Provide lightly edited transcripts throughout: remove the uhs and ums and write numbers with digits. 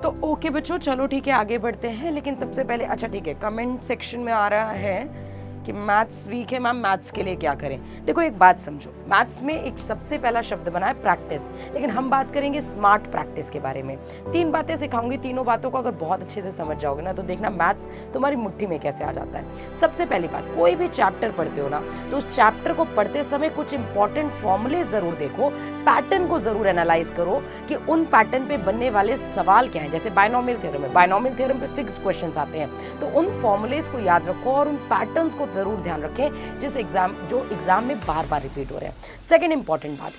तो ओके बच्चों, चलो ठीक है, आगे बढ़ते हैं। लेकिन सबसे पहले अच्छा ठीक है, कमेंट सेक्शन में आ रहा है कि मैथ्स वीक है मैम, मैथ्स के लिए क्या करें। देखो एक बात समझो, मैथ्स में एक सबसे पहला शब्द बना है प्रैक्टिस, लेकिन हम बात करेंगे स्मार्ट प्रैक्टिस के बारे में। 3 बातें सिखाऊंगी, तीनों बातों को अगर बहुत अच्छे से समझ जाओगे ना तो देखना मैथ्स तुम्हारी मुट्ठी में कैसे आ जाता है। सबसे पहली बात, कोई भी चैप्टर पढ़ते हो ना तो उस चैप्टर को पढ़ते समय कुछ इंपॉर्टेंट फॉर्मूले जरूर देखो, पैटर्न को जरूर एनालाइज करो कि उन पैटर्न पे बनने वाले सवाल क्या हैं। जैसे बायनोमियल थ्योरम है, बायनोमियल थ्योरम पे फिक्स्ड क्वेश्चंस आते हैं, तो उन फॉर्मूलेज को याद रखो और उन पैटर्न्स को जरूर ध्यान रखें जो एग्जाम में बार बार रिपीट हो रहे हैं। सेकंड इंपॉर्टेंट बात,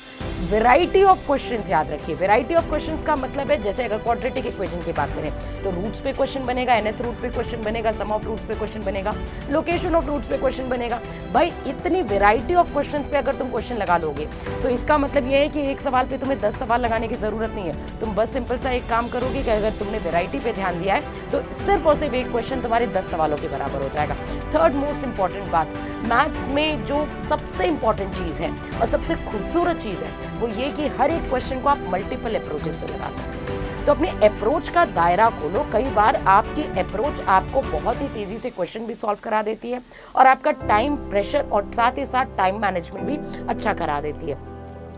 वैरायटी ऑफ क्वेश्चंस याद रखिए। वैरायटी ऑफ क्वेश्चंस का मतलब है, जैसे अगर क्वाड्रेटिक इक्वेशन की बात करें तो रूट्स पे क्वेश्चन बनेगा, nth रूट पे क्वेश्चन बनेगा, सम ऑफ रूट्स पे क्वेश्चन बनेगा, लोकेशन ऑफ रूट्स पे क्वेश्चन बनेगा। भाई इतनी वैरायटी ऑफ क्वेश्चंस पे अगर तुम क्वेश्चन लगा लोगे तो इसका मतलब ये है कि एक सवाल पे तुम्हें 10 सवाल लगाने की जरूरत नहीं है। तुम बस सिंपल सा एक काम करोगे कि अगर तुमने वैरायटी पे ध्यान दिया है तो सिर्फ और सिर्फ एक क्वेश्चन तुम्हारे 10 सवालों के बराबर हो जाएगा। थर्ड मोस्ट इंपॉर्टेंट बात, मैथ्स में जो सबसे इंपॉर्टेंट चीज है और सबसे खूबसूरत चीज है वो ये कि हर एक क्वेश्चन को आप मल्टीपल अप्रोचेस से लगा सकते हो। तो अपने अप्रोच का दायरा खोलो। कई बार आपकी अप्रोच आपको बहुत ही तेजी से क्वेश्चन भी सॉल्व करा देती है और आपका टाइम प्रेशर और साथ ही साथ टाइम मैनेजमेंट भी अच्छा करा देती है।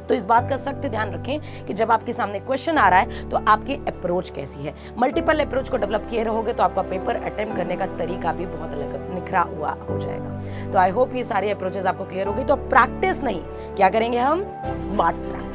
तो इस बात का सख्त ध्यान रखें कि जब आपके सामने क्वेश्चन आ रहा है तो आपकी अप्रोच कैसी है। मल्टीपल अप्रोच को डेवलप किए रहोगे तो आपका पेपर अटेम्प्ट करने का तरीका भी बहुत अलग निखरा हुआ हो जाएगा। तो आई होप ये सारी अप्रोचेस आपको क्लियर होगी। तो प्रैक्टिस नहीं, क्या करेंगे हम, स्मार्ट प्रैक्टिस।